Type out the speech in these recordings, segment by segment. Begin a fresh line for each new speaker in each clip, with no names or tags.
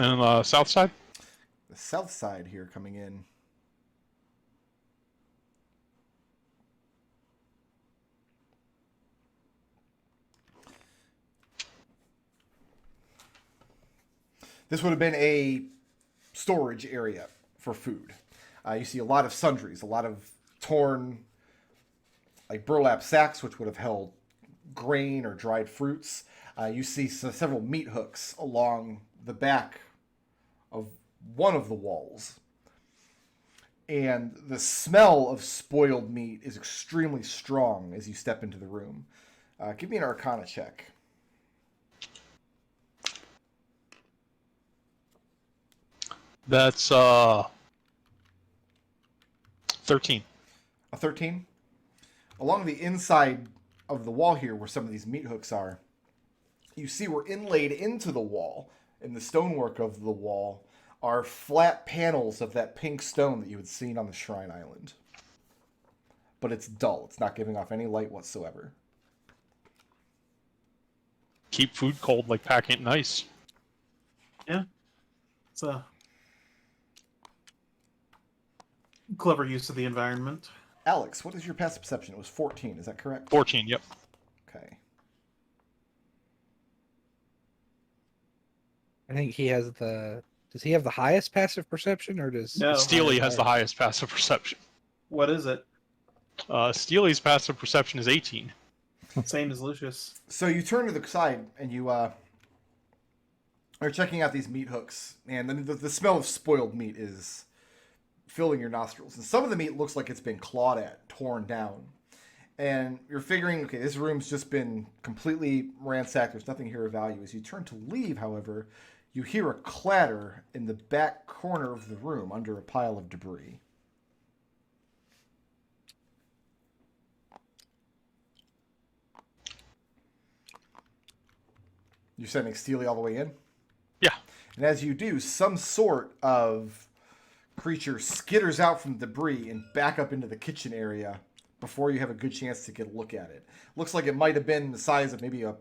And south side?
The south side here coming in. This would have been a storage area for food. You see a lot of sundries, a lot of torn, like burlap sacks, which would have held grain or dried fruits. You see several meat hooks along the back of one of the walls. And the smell of spoiled meat is extremely strong as you step into the room. Give me an Arcana check.
That's 13.
A 13? Along the inside of the wall here, where some of these meat hooks are, you see were inlaid into the wall, in the stonework of the wall, are flat panels of that pink stone that you had seen on the Shrine Island. But it's dull. It's not giving off any light whatsoever.
Keep food cold like packing it in ice.
Yeah. It's a clever use of the environment.
Alex, what is your passive perception? It was 14, is that correct?
14, yep.
Okay.
I think he has the... Does he have the highest passive perception, or does...
No.
Steely has the highest passive perception.
What is it?
Steely's passive perception is 18.
Same as Lucius.
So you turn to the side and you are checking out these meat hooks, and the smell of spoiled meat is filling your nostrils. And some of the meat looks like it's been clawed at, torn down. And you're figuring, okay, this room's just been completely ransacked. There's nothing here of value. As you turn to leave, however, you hear a clatter in the back corner of the room under a pile of debris. You're sending Steely all the way in?
Yeah.
And as you do, some sort of creature skitters out from debris and back up into the kitchen area before you have a good chance to get a look at it. Looks like it might have been the size of maybe a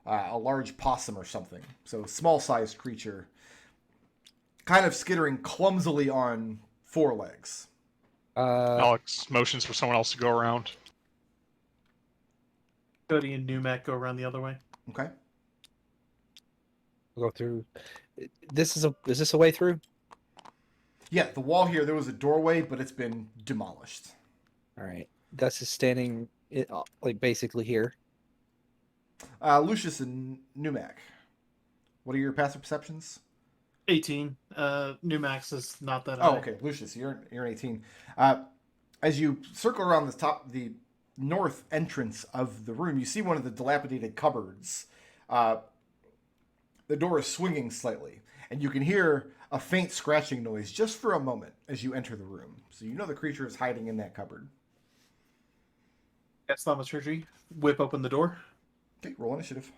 large possum or something. So a small-sized creature, kind of skittering clumsily on four legs.
Alex motions for someone else to go around.
Cody and Numac go around the other way.
Okay.
We'll go through... Is this a way through?
Yeah, the wall here, there was a doorway, but it's been demolished.
All right. Gus is standing, like, basically here.
Lucius and Numac, what are your passive perceptions?
18. Numax is not that high.
Oh, okay. Lucius, you're an 18. As you circle around the north entrance of the room, you see one of the dilapidated cupboards. The door is swinging slightly, and you can hear a faint scratching noise just for a moment as you enter the room. So you know the creature is hiding in that cupboard.
That's thaumaturgy. Whip open the door.
Okay, roll initiative.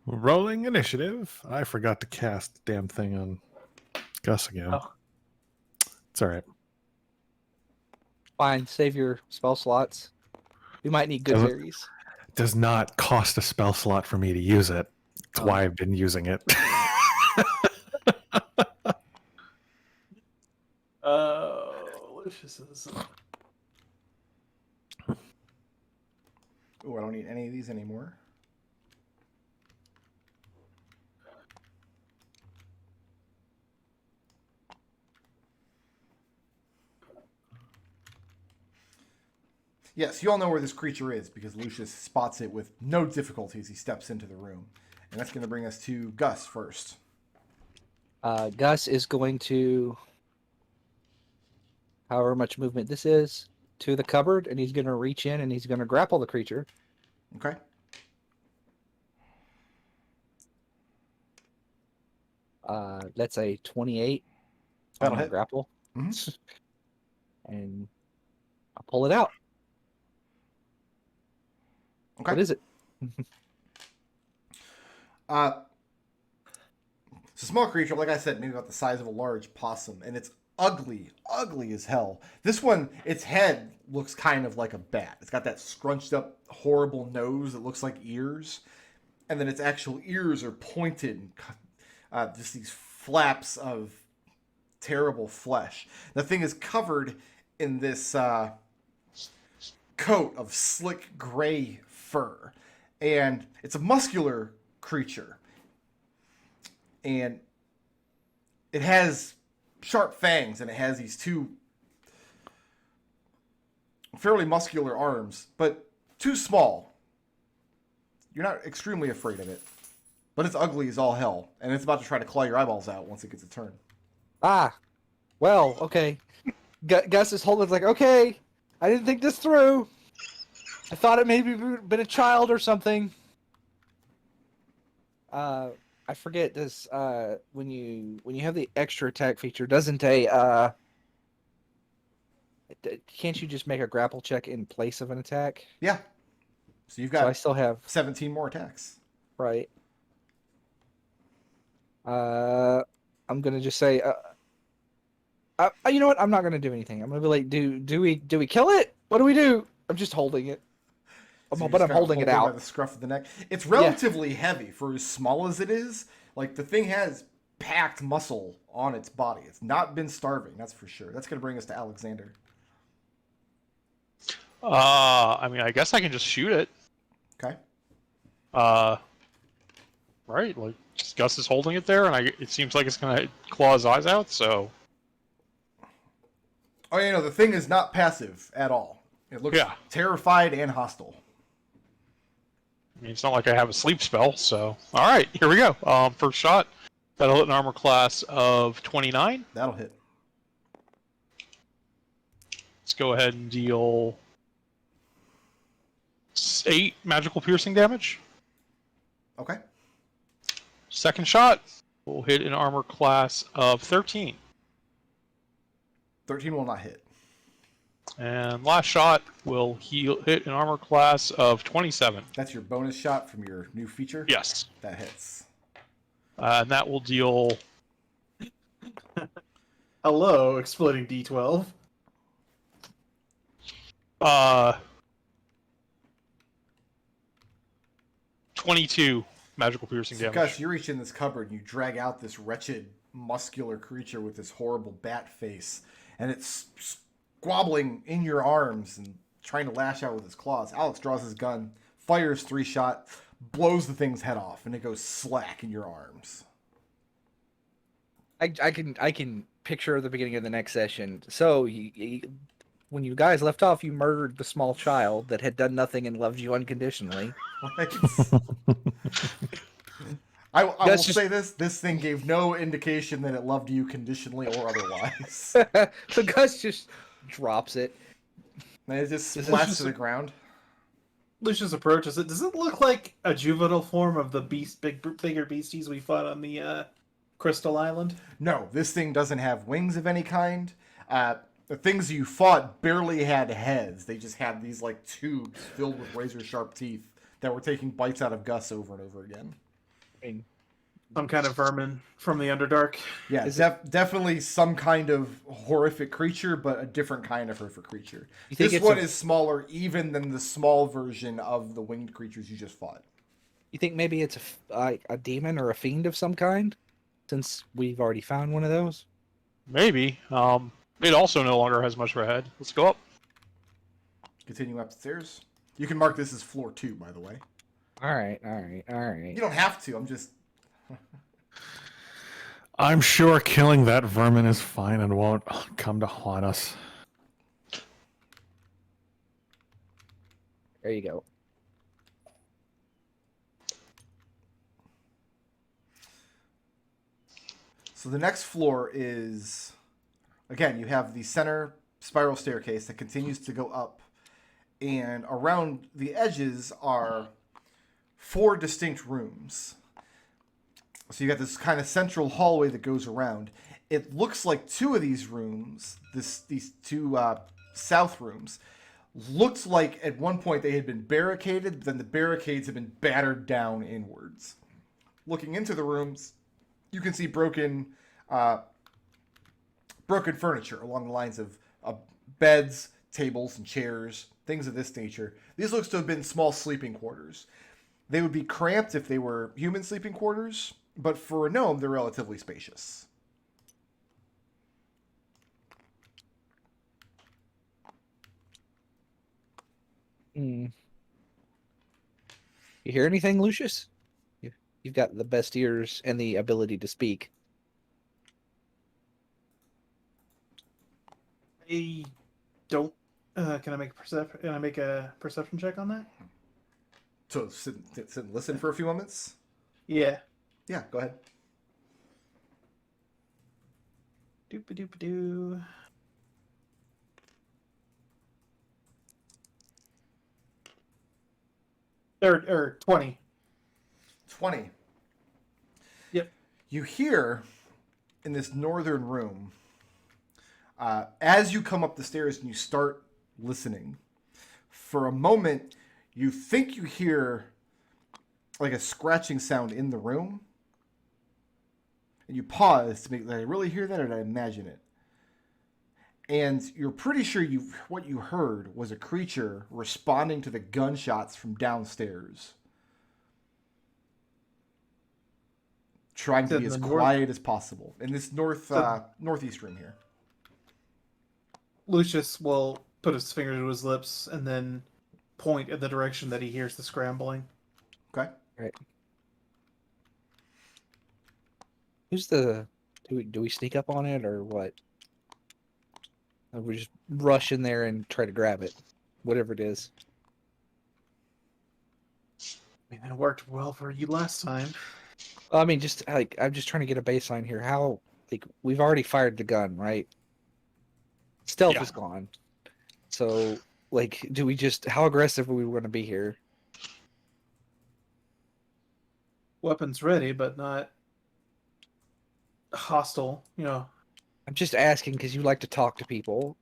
Rolling initiative. I forgot to cast the damn thing on Gus again.
Oh.
It's all right.
Fine, save your spell slots. We might need good fairies.
It does not cost a spell slot for me to use it. That's why I've been using it.
Lucius is...
Oh, I don't need any of these anymore. Yes, you all know where this creature is because Lucius spots it with no difficulty as he steps into the room. And that's going to bring us to Gus first.
Gus is going to, however much movement this is, to the cupboard, and he's going to reach in and he's going to grapple the creature.
Okay.
That's a 28.
That'll
on the
hit.
grapple.
Mhm.
And I'll pull it out.
Okay.
What is it?
It's a small creature, like I said, maybe about the size of a large possum, and it's ugly as hell. This one, its head looks kind of like a bat. It's got that scrunched up, horrible nose that looks like ears, and then its actual ears are pointed, just these flaps of terrible flesh. The thing is covered in this coat of slick gray fur, and it's a muscular creature, and it has sharp fangs, and it has these two fairly muscular arms, but too small. You're not extremely afraid of it, but it's ugly as all hell, and it's about to try to claw your eyeballs out once it gets a turn.
Ah, well, okay. Gus is holding like, okay, I didn't think this through. I thought it maybe been a child or something. I forget this. When you have the extra attack feature, doesn't can't you just make a grapple check in place of an attack?
Yeah. So you've
So I
got
still have
17 more attacks.
right. I'm gonna just say, you know what? I'm not gonna do anything. I'm gonna be like, do we kill it? What do we do? I'm just holding it.
So you're
But
just
I'm
kinda
holding it
by
out.
the scruff of the neck. It's relatively heavy for as small as it is. Like, the thing has packed muscle on its body. It's not been starving, that's for sure. That's going to bring us to Alexander.
I mean, I guess I can just shoot it.
Okay.
Right, like, just Gus is holding it there, and it seems like it's gonna claw his eyes out, so...
Oh, yeah, no, the thing is not passive at all. It looks terrified and hostile.
I mean, it's not like I have a sleep spell, so... Alright, here we go. First shot. That'll hit an armor class of 29.
That'll hit.
Let's go ahead and deal 8 magical piercing damage.
Okay.
Second shot will hit an armor class of 13.
13 will not hit.
And last shot will hit an armor class of 27.
That's your bonus shot from your new feature?
Yes.
That hits.
And that will deal...
Hello, exploding D12.
22 magical piercing
So,
damage.
Gus, you reach in this cupboard and you drag out this wretched, muscular creature with this horrible bat face, and it's squabbling in your arms and trying to lash out with his claws. Alex draws his gun, fires 3 shots, blows the thing's head off, and it goes slack in your arms.
I can picture the beginning of the next session. So when you guys left off, you murdered the small child that had done nothing and loved you unconditionally.
Right? I will say this thing gave no indication that it loved you conditionally or otherwise.
So Gus just drops it.
And it just
This is
splats
just
to the ground.
Lucius approaches it. Does it look like a juvenile form of the bigger beasties we fought on the Crystal Island?
No, this thing doesn't have wings of any kind. The things you fought barely had heads. They just had these like tubes filled with razor sharp teeth that were taking bites out of Gus over and over again.
I mean,
Some kind of vermin from the Underdark.
Yeah, definitely some kind of horrific creature, but a different kind of horrific creature.
You think
This
it's
one is smaller even than the small version of the winged creatures you just fought.
you think maybe it's a demon or a fiend of some kind? Since we've already found one of those.
Maybe. It also no longer has much of a head. Let's go up.
Continue up the stairs. You can mark this as floor 2, by the way.
All right.
You don't have to. I'm just...
I'm sure killing that vermin is fine and won't come to haunt us.
There you go.
So the next floor is, again, you have the center spiral staircase that continues to go up, and around the edges are 4 distinct rooms. So you got this kind of central hallway that goes around. It looks like 2 of these rooms, these 2 south rooms, looked like at one point they had been barricaded, but then the barricades have been battered down inwards. Looking into the rooms, you can see broken furniture along the lines of beds, tables, and chairs, things of this nature. These looks to have been small sleeping quarters. They would be cramped if they were human sleeping quarters, but for a gnome, they're relatively spacious.
Hmm. You hear anything, Lucius? You've got the best ears and the ability to speak.
I don't. Can I make a perception check on that?
So sit and listen for a few moments.
Yeah.
Yeah, go ahead.
Doop-a-doop-a-doo. Or 20.
20.
Yep.
You hear in this northern room, as you come up the stairs and you start listening, for a moment, you think you hear like a scratching sound in the room. And you pause to make, did I really hear that or did I imagine it? And you're pretty sure what you heard was a creature responding to the gunshots from downstairs. Trying to be as quiet as possible in this northeast room here.
Lucius will put his finger to his lips and then point in the direction that he hears the scrambling.
Okay.
Right. Who's the... Do we sneak up on it or what? Or we just rush in there and try to grab it? Whatever it is.
I mean, it worked well for you last time.
I mean, just like I'm just trying to get a baseline here. How, like, we've already fired the gun, right? Stealth
Yeah.
is gone. So, like, do we just... How aggressive are we going to be here?
Weapons ready, but not hostile. You know,
I'm just asking because you like to talk to people,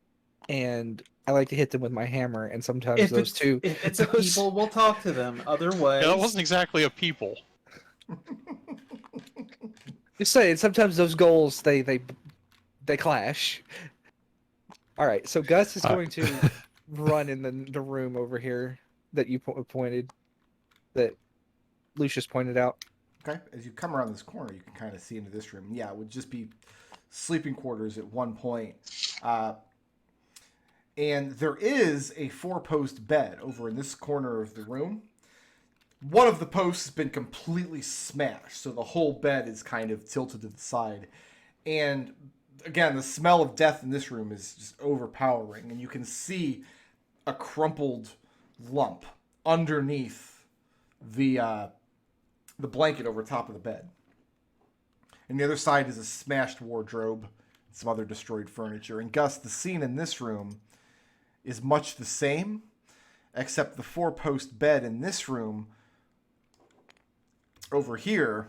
and I like to hit them with my hammer, and sometimes
if
those two...
it's a people, we'll talk to them. Otherwise,
Yeah, that wasn't exactly a people.
Just saying, sometimes those goals, they clash. All right, so Gus is going to run in the room over here that you pointed, that Lucius pointed out.
Okay. As you come around this corner, you can kind of see into this room. Yeah, it would just be sleeping quarters at one point. And there is a 4-post bed over in this corner of the room. One of the posts has been completely smashed, so the whole bed is kind of tilted to the side. And again, the smell of death in this room is just overpowering, and you can see a crumpled lump underneath the blanket over top of the bed. And the other side is a smashed wardrobe, and some other destroyed furniture. And Gus, the scene in this room is much the same, except the 4-post bed in this room over here,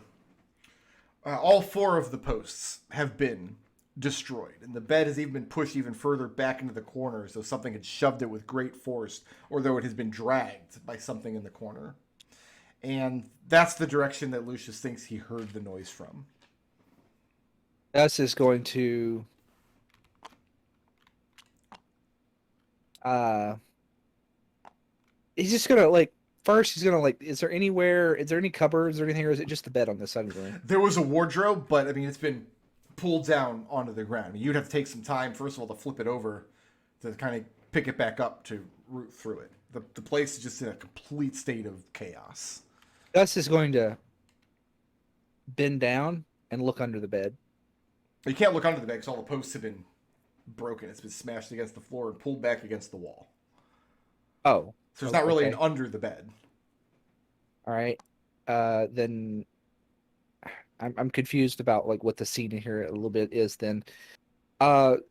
all 4 of the posts have been destroyed, and the bed has even been pushed even further back into the corner as though something had shoved it with great force, or though it has been dragged by something in the corner. And that's the direction that Lucius thinks he heard the noise from.
Gus is going to he's just gonna, like, first he's gonna, like, is there any cupboards or anything, or is it just the bed on this side of the room?
There was a wardrobe, but I mean it's been pulled down onto the ground. I mean, you'd have to take some time, first of all, to flip it over to kind of pick it back up to root through it. The place is just in a complete state of chaos.
Gus is going to bend down and look under the bed.
You can't look under the bed because all the posts have been broken. It's been smashed against the floor and pulled back against the wall.
Oh.
So there's not really
okay.
an under the bed.
All right. Then I'm confused about, like, what the scene in here a little bit is then.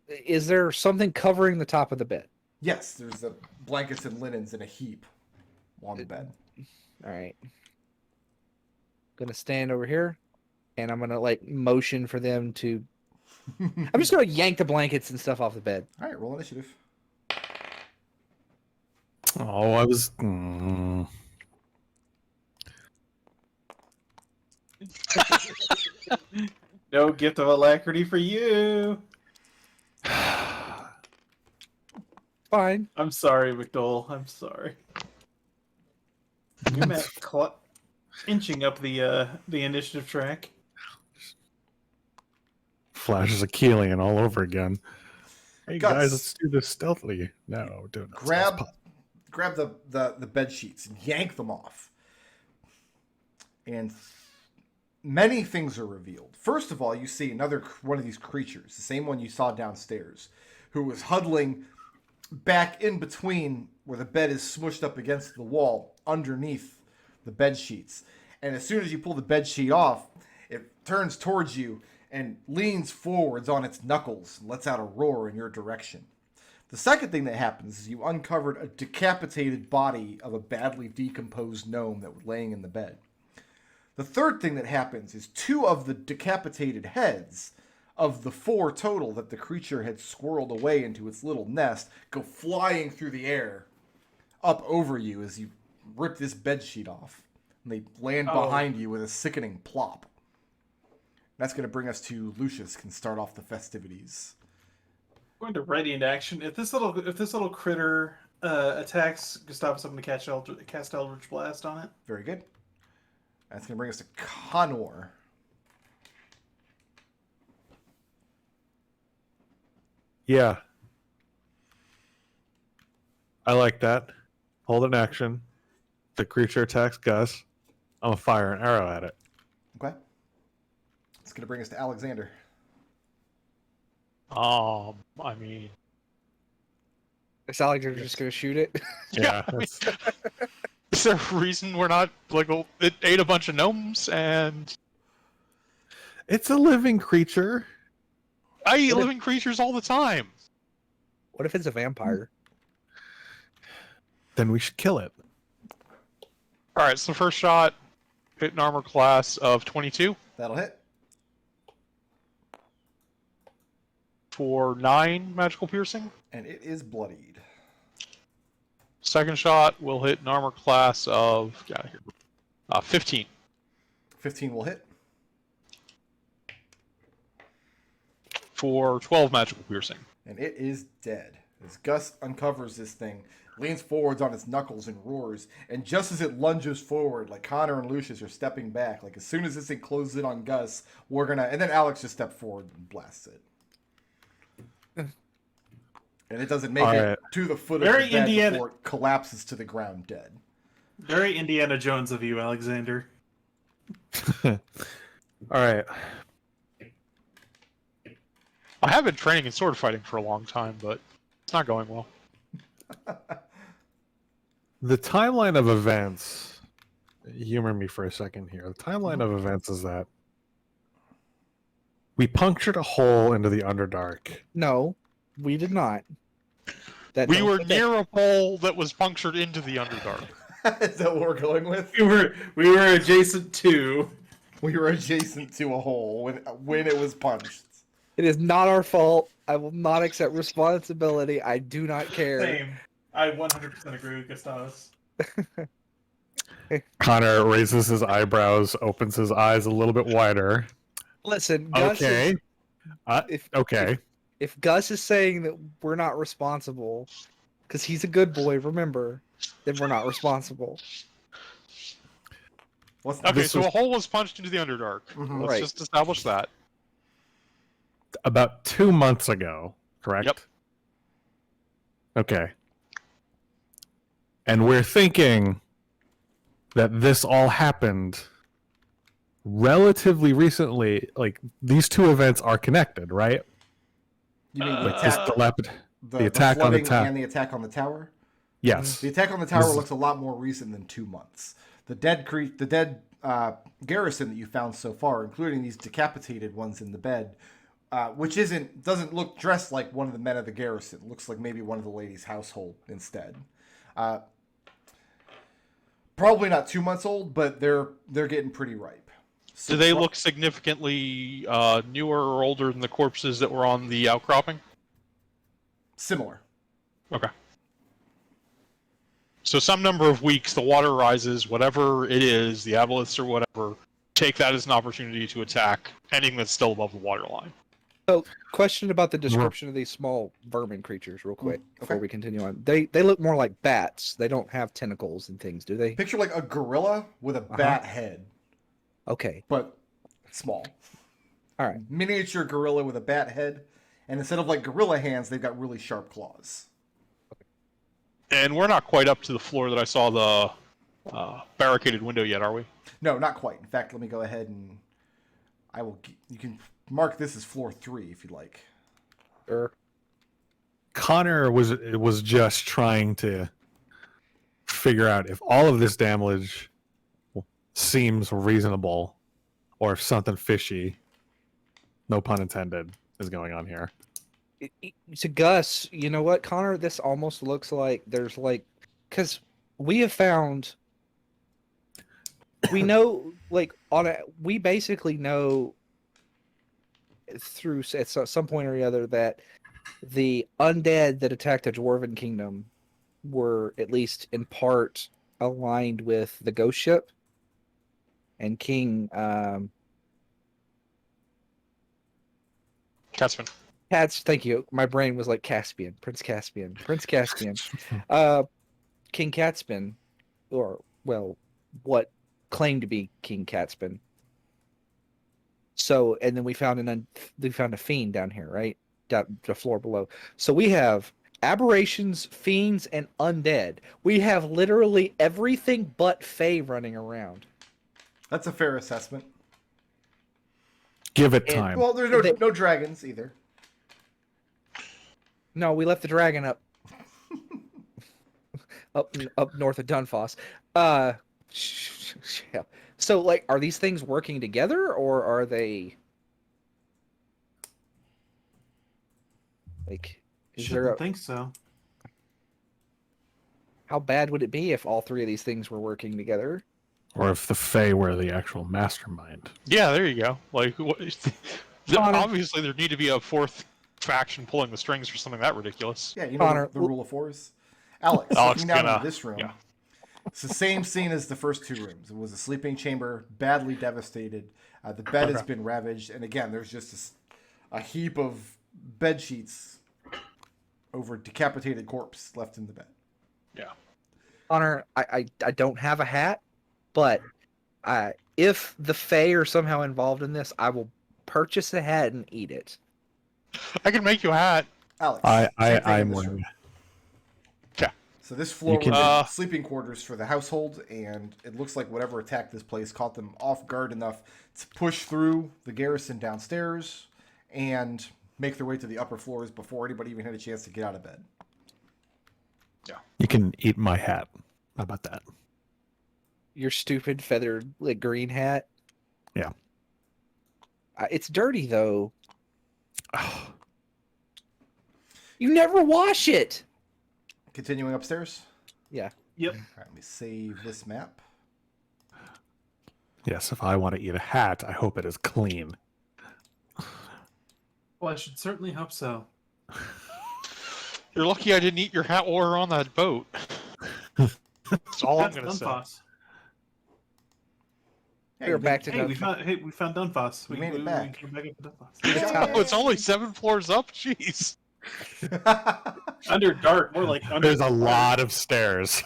Is there something covering the top of the bed?
Yes, there's the blankets and linens in a heap on the bed.
All right. Gonna stand over here, and I'm gonna, like, motion for them to... I'm just gonna yank the blankets and stuff off the bed.
All right, roll initiative.
Oh, I was.
no gift of alacrity for you.
Fine.
I'm sorry, McDohl. I'm sorry. You meant Inching up the initiative track.
Flashes a Keelian all over again. Hey
Gus.
guys, let's do this stealthily. No, do it.
Grab the bed sheets and yank them off. And many things are revealed. First of all, you see another one of these creatures, the same one you saw downstairs, who was huddling back in between where the bed is smushed up against the wall underneath the bed sheets. And as soon as you pull the bed sheet off, it turns towards you and leans forwards on its knuckles and lets out a roar in your direction. The second thing that happens is you uncovered a decapitated body of a badly decomposed gnome that was laying in the bed. The third thing that happens is 2 of the decapitated heads of the 4 total that the creature had squirreled away into its little nest go flying through the air up over you as you rip this bed sheet off. And they land behind you with a sickening plop. That's going to bring us to Lucius can start off the festivities.
I'm going to ready into action. If this little critter attacks Gustavus, I'm going to cast Eldritch Blast on it.
Very good. That's going to bring us to Connor.
Yeah. I like that. Hold an action. The creature attacks Gus. I'm going to fire an arrow at it.
Okay. It's going to bring us to Alexander.
I mean,
Is Alexander just going to shoot it?
Yeah.
I mean, is there a reason we're not like it ate a bunch of gnomes and
It's a living creature.
I eat living creatures all the time.
What if it's a vampire?
Then we should kill it.
All right, so first shot, hit an armor class of 22
That'll hit.
for 9 magical piercing.
And it is bloodied.
Second shot will hit an armor class of 15
15 will hit.
for 12 magical piercing.
And it is dead. As Gus uncovers this thing, leans forwards on its knuckles and roars, and just as it lunges forward, like Connor and Lucius are stepping back, like as soon as this thing closes in on Gus, we're gonna, and then Alex just steps forward and blasts it. And it doesn't make it to the foot of
Very
the bed
Indiana.
before it collapses to the ground dead.
Very Indiana Jones of you, Alexander.
All right.
I have been training in sword fighting for a long time, but it's not going well.
The timeline of events, humor me for a second here. The timeline of events is that we punctured a hole into the Underdark.
No, we did not.
We were near a hole that was punctured into the Underdark.
Is that what we're going with?
We were adjacent to.
We were adjacent to a hole when it was punched.
It is not our fault. I will not accept responsibility. I do not care.
Same. I 100% agree with Gustavus.
Connor raises his eyebrows, opens his eyes a little bit wider.
Listen, Gus
Okay.
If-
Okay.
if Gus is saying that we're not responsible, because he's a good boy, remember, then we're not responsible.
Okay, so a hole was punched into the Underdark.
Mhm.
Let's
Right.
just establish that.
About 2 months ago, correct?
Yep.
Okay. And we're thinking that this all happened relatively recently. Like, these 2 events are connected, right?
You mean
Like, this
the
attack on the
flooding
tower.
and the attack on the tower?
Yes.
The attack on the tower
This-
looks a lot more recent than 2 months. The dead garrison that you found so far, including these decapitated ones in the bed, which doesn't look dressed like one of the men of the garrison. Looks like maybe one of the ladies' household instead. Probably not 2 months old, but they're getting pretty ripe. So
Do they look significantly newer or older than the corpses that were on the outcropping?
similar?
Okay. So some number of weeks, the water rises, whatever it is, the aboliths or whatever, take that as an opportunity to attack anything that's still above the waterline.
So, question about the description of these small vermin creatures, real quick, before
okay.
we continue on. They look more like bats. They don't have tentacles and things, do they?
Picture like a gorilla with a bat head,
Okay.
but small.
All right.
Miniature gorilla with a bat head, and instead of like gorilla hands, they've got really sharp claws.
And we're not quite up to the floor that I saw the barricaded window yet, are we?
No, not quite. In fact, let me go ahead and you can mark this as floor 3 if you'd like.
Sure.
Connor was just trying to figure out if all of this damage seems reasonable, or if something fishy, no pun intended, is going on here.
To Gus, you know what, Connor? This almost looks like there's like, because we have found, we know, like we basically know through at some point or the other that the undead that attacked the Dwarven Kingdom were at least in part aligned with the ghost ship and King
Catsman.
Thank you. My brain was like Caspian, Prince Caspian. King Catspan, or well, what claimed to be King Catspan. So, and then we found a fiend down here, right? Down the floor below. So we have aberrations, fiends, and undead. We have literally everything but Fae running around.
That's a fair assessment.
Give it time.
Well, there's no dragons either.
No, we left the dragon up up north of Dunfoss. Yeah. So, like, are these things working together, or are they like?
Shouldn't think so.
How bad would it be if all three of these things were working together?
Or if the Fae were the actual mastermind.
Yeah, there you go. Like,
Connor.
obviously there need to be a fourth faction pulling the strings for something that ridiculous.
Yeah, you know
Connor,
the rule of 4s. Alex,
Alex,
looking down
gonna-
into this room.
yeah.
It's the same scene as the first 2 rooms. It was a sleeping chamber, badly devastated. The bed has been ravaged, and again, there's just a heap of bed sheets over decapitated corpse left in the bed.
Yeah.
Connor, I don't have a hat, but if the Fae are somehow involved in this, I will purchase a hat and eat it.
I can make you a hat.
Alex, same thing in
I'm
this
wearing.
room.
Yeah.
So this floor
You can-
would have been sleeping quarters for the household, and it looks like whatever attacked this place caught them off guard enough to push through the garrison downstairs and make their way to the upper floors before anybody even had a chance to get out of bed.
You can eat my hat. How about that?
Your stupid feathered like green hat.
Yeah.
It's dirty though. You never wash it.
Continuing upstairs.
Yeah.
Yep.
All right, let me save this map.
Yes, if I want to eat a hat, I hope it is clean.
Well, I should certainly hope so.
You're lucky I didn't eat your hat while we were on that boat. That's all I'm
That's
gonna say.
Dunfoss.
Hey,
We're back to
Hey, we
Dunfoss.
found Dunfoss.
We made it back.
came back up to Dunfoss.
Oh, it's only 7 floors up. Jeez.
Under dark, more like under.
There's a lot of stairs.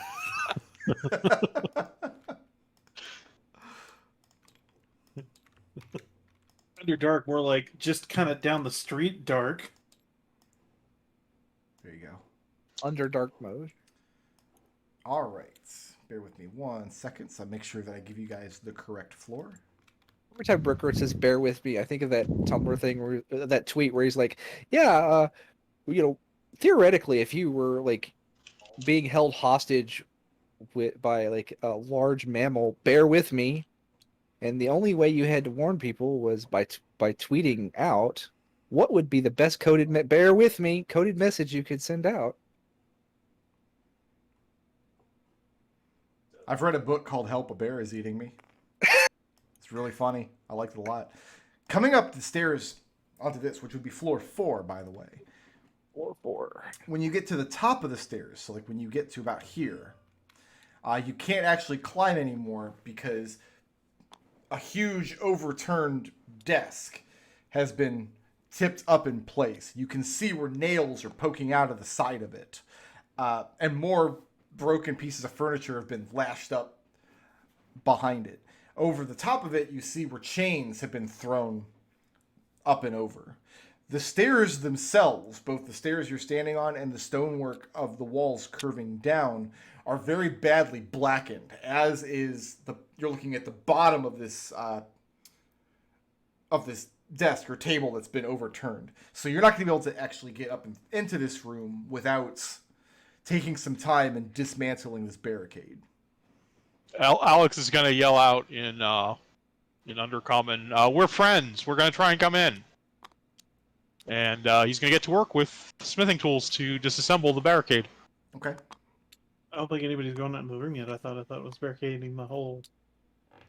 Under dark, more like just kind of down the street dark.
There you go.
Under dark mode.
All right. Bear with me 1 second, so I make sure that I give you guys the correct floor.
Every time Brooker says "bear with me," I think of that Tumblr thing, where that tweet where he's like, "Yeah, theoretically, if you were like being held hostage by like a large mammal, bear with me." And the only way you had to warn people was by tweeting out what would be the best coded bear with me coded message you could send out.
I've read a book called Help, a Bear is Eating Me. It's really funny. I liked it a lot. Coming up the stairs onto this, which would be floor 4, by the way.
Floor 4.
When you get to the top of the stairs, so like when you get to about here, you can't actually climb anymore because a huge overturned desk has been tipped up in place. You can see where nails are poking out of the side of it. And more broken pieces of furniture have been lashed up behind it. Over the top of it, you see where chains have been thrown up and over. The stairs themselves, both the stairs you're standing on and the stonework of the walls curving down, are very badly blackened, as is you're looking at the bottom of this desk or table that's been overturned. So you're not going to be able to actually get up into this room without taking some time and dismantling this barricade.
Alex is going to yell out in Undercommon, "We're friends. We're going to try and come in." And he's going to get to work with smithing tools to disassemble the barricade.
Okay.
I don't think anybody's going out into the room yet. I thought it was barricading the whole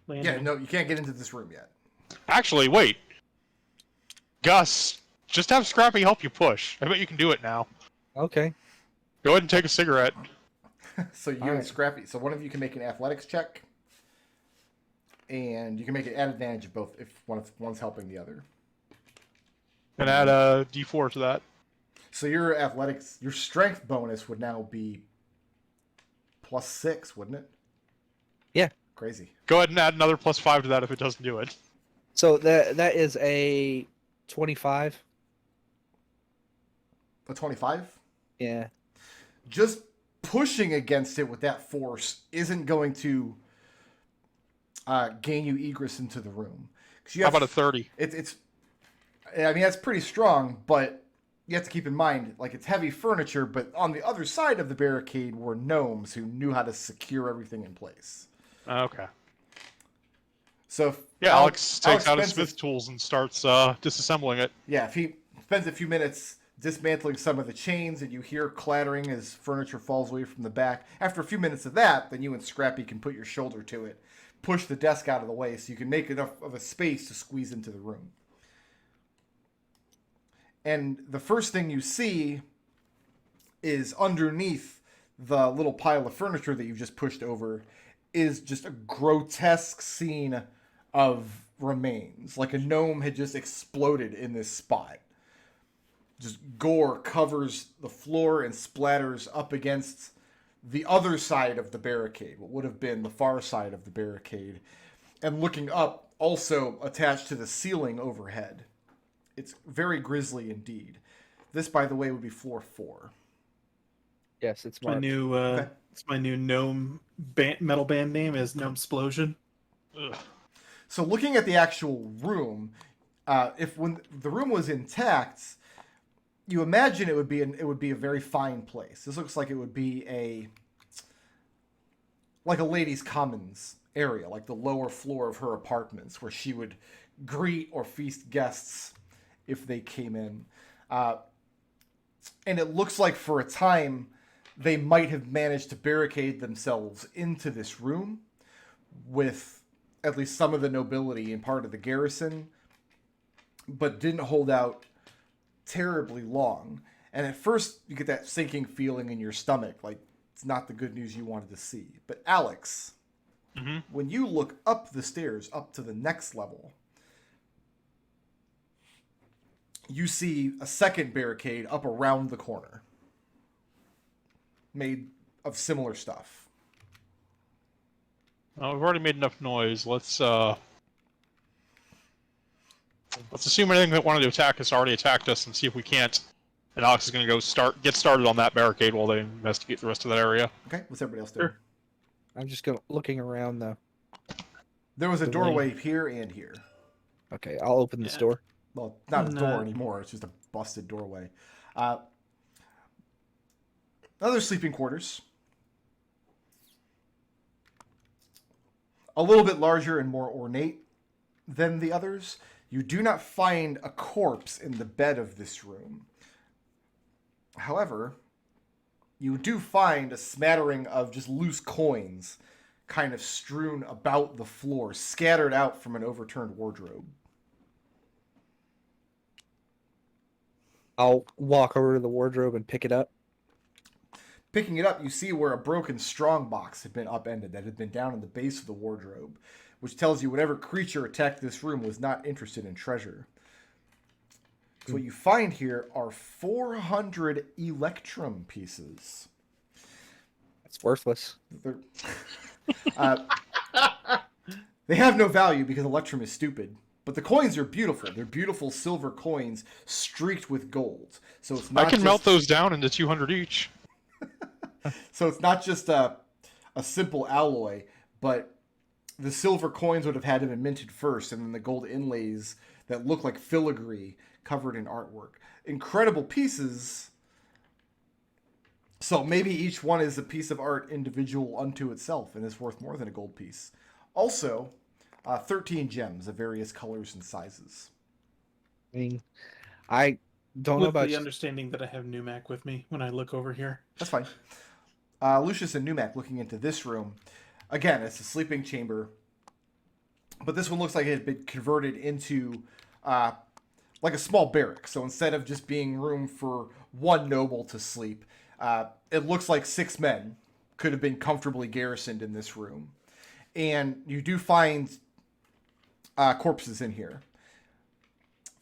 landing.
Yeah, no, you can't get into this room yet.
Actually, wait. Gus, just have Scrappy help you push. I bet you can do it now.
Okay.
Go ahead and take a cigarette.
So you
All
and
right.
Scrappy. So one of you can make an athletics check, and you can make it at advantage of both if one's helping the other.
And add a D4 to that.
So your strength bonus would now be +6, wouldn't it?
Yeah.
Crazy.
Go ahead and add another +5 to that if it doesn't do it.
So that is a 25.
A 25?
Yeah.
Just pushing against it with that force isn't going to gain you egress into the room. 'Cause you
How
have,
about a 30?
I mean, that's pretty strong, but you have to keep in mind, like, it's heavy furniture, but on the other side of the barricade were gnomes who knew how to secure everything in place.
Okay.
So if
Yeah, Alex takes out his
spends
smith tools and starts disassembling it.
Yeah, if he spends a few minutes dismantling some of the chains and you hear clattering as furniture falls away from the back, after a few minutes of that, then you and Scrappy can put your shoulder to it, push the desk out of the way so you can make enough of a space to squeeze into the room. And the first thing you see is underneath the little pile of furniture that you've just pushed over is just a grotesque scene of remains. Like a gnome had just exploded in this spot. Just gore covers the floor and splatters up against the other side of the barricade, what would have been the far side of the barricade. And looking up, also attached to the ceiling overhead. It's very grisly indeed. This, by the way, would be floor 4.
Yes, it's
My
marked.
new it's my new gnome metal band name is Gnome Explosion.
Ugh.
So looking at the actual room, when the room was intact, you imagine it would be a very fine place. This looks like it would be a ladies' commons area, like the lower floor of her apartments, where she would greet or feast guests if they came in. And it looks like for a time they might have managed to barricade themselves into this room with at least some of the nobility and part of the garrison, but didn't hold out terribly long. And at first you get that sinking feeling in your stomach, like it's not the good news you wanted to see. But Alex, when you look up the stairs, up to the next level, you see a second barricade up around the corner, made of similar stuff.
We've already made enough noise. Let's assume anything that wanted to attack us already attacked us and see if we can't. And Alex is going to go get started on that barricade while they investigate the rest of that area.
Okay, what's everybody else doing?
Sure.
I'm just looking around though.
There was a doorway here and here.
Okay, I'll open this door.
Well, not a
No.
door anymore. It's just a busted doorway. Other sleeping quarters. A little bit larger and more ornate than the others. You do not find a corpse in the bed of this room. However, you do find a smattering of just loose coins kind of strewn about the floor, scattered out from an overturned wardrobe.
I'll walk over to the wardrobe and pick it up.
Picking it up, you see where a broken strongbox had been upended that had been down in the base of the wardrobe, which tells you whatever creature attacked this room was not interested in treasure. So what you find here are 400 electrum pieces.
It's worthless.
They're- they have no value because electrum is stupid. But the coins are beautiful. They're beautiful silver coins streaked with gold. So it's not
I can
just,
melt those down into 200 each.
So it's not just a simple alloy, but the silver coins would have had to be minted first, and then the gold inlays that look like filigree covered in artwork. Incredible pieces. So maybe each one is a piece of art individual unto itself and is worth more than a gold piece. Also, 13 gems of various colors and sizes.
I mean, I don't know
With
about
the understanding that I have Numac with me when I look over here.
That's fine. Lucius and Numac looking into this room. Again, it's a sleeping chamber. But this one looks like it had been converted into like a small barrack. So instead of just being room for one noble to sleep, it looks like 6 men could have been comfortably garrisoned in this room. And you do find corpses in here.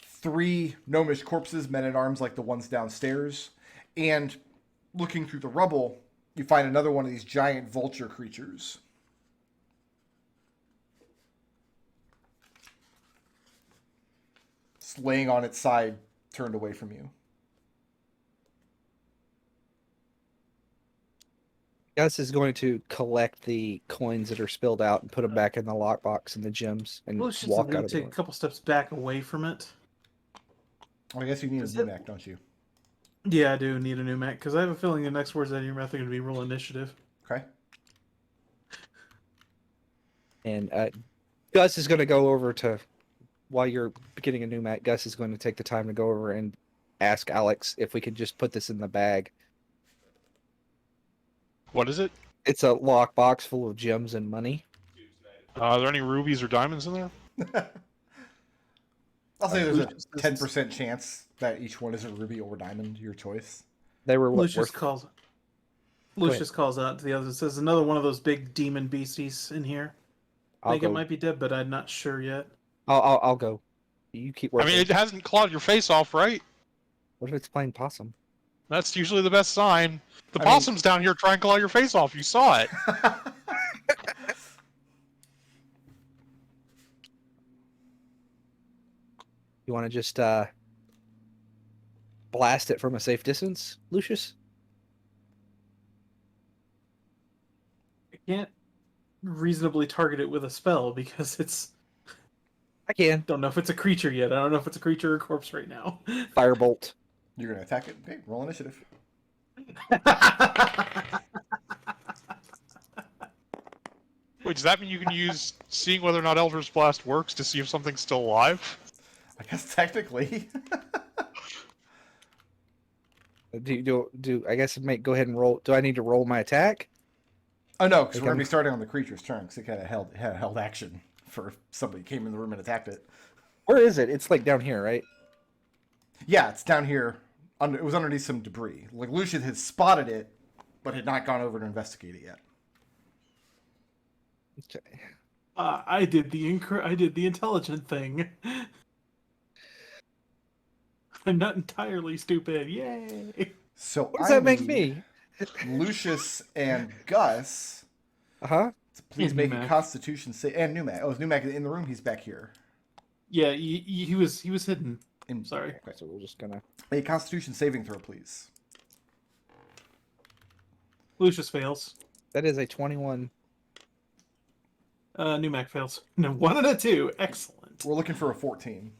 3 gnomish corpses, men-at-arms like the ones downstairs. And looking through the rubble, you find another one of these giant vulture creatures. It's laying on its side, turned away from you.
Gus is going to collect the coins that are spilled out and put them back in the lockbox and the gems and
Lucius is
walk
going
out
to
of the
take a
door.
couple steps back away from it.
I guess you need a
Is it-
Numac, don't you?
Yeah, I do need a Numac, because I have a feeling the next words out of your mouth are going to be roll initiative.
Okay.
And Gus is going to go over to, while you're getting a new mat, Gus is going to take the time to go over and ask Alex if we could just put this in the bag.
What is it?
It's a lockbox full of gems and money.
Are there any rubies or diamonds in there?
I'll say there's a
Lucius-
10% chance that each one is a ruby or diamond, your choice.
They were what,
Lucius
worth...
calls.
ahead.
Lucius calls out to the others. Says another one of those big demon beasties in here. I
I'll
think
go.
it might be dead, but I'm not sure yet.
I'll go. You keep
I
working.
mean, it hasn't clawed your face off, right?
What if it's playing possum?
That's usually the best sign. The
I mean-
possum's down here trying to claw your face off. You saw it.
You want to just blast it from a safe distance, Lucius?
I can't reasonably target it with a spell because it's.
I can.
Don't know if it's a creature yet. I don't know if it's a creature or corpse right now.
Firebolt.
You're going to attack it? Okay, roll initiative.
Wait, does that mean you can use seeing whether or not Eldritch Blast works to see if something's still alive?
I guess technically.
Do I guess go ahead and roll? Do I need to roll my attack?
Oh no, because
Like
we're going to
I'm-
be starting on the creature's turn, because it kind of held action for if somebody came in the room and attacked it.
Where is it? It's like down here, right?
Yeah, it's down here. It was underneath some debris. Like Lucius had spotted it, but had not gone over to investigate it yet.
Okay.
I did the intelligent thing. I'm not entirely stupid. Yay!
So
What does that make me?
Lucius and Gus,
Uh huh.
please
And
make a
Numac.
Constitution save. And Numac. Oh, is Numac in the room? He's back here.
Yeah, he was hidden. Sorry.
Okay.
So we're just gonna.
Make a Constitution saving throw, please.
Lucius fails.
That is a 21.
Numac fails. No, 1 and a 2. Excellent.
We're looking for a 14.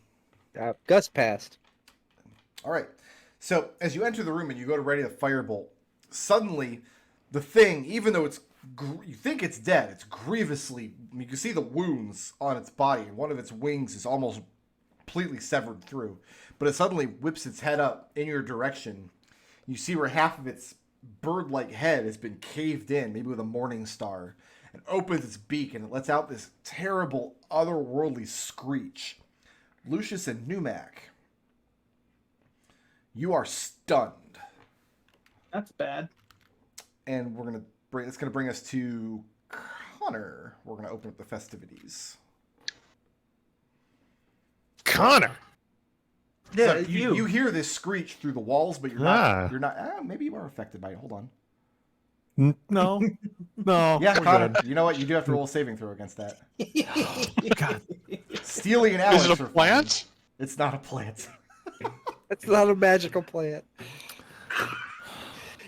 Gus passed.
All right. So as you enter the room and you go to ready the firebolt, suddenly the thing, even though you think it's dead, it's grievously. You can see the wounds on its body, and one of its wings is almost completely severed through. But it suddenly whips its head up in your direction. You see where half of its bird-like head has been caved in, maybe with a morning star, and opens its beak, and it lets out this terrible, otherworldly screech. Lucius and Numac, you are stunned,
That's bad.
and it's gonna bring us to Connor. We're gonna open up the festivities.
Connor.
Yeah,
So you hear this screech through the walls, but you're
Ah.
not. You're not. Maybe you are affected by it. Hold on.
No, no.
Yeah,
we're
Connor.
good.
You know what? You do have to roll a saving throw against that.
God.
Steely and Alex
Is it a
are fine.
plant?
It's not a plant.
It's not a magical plant.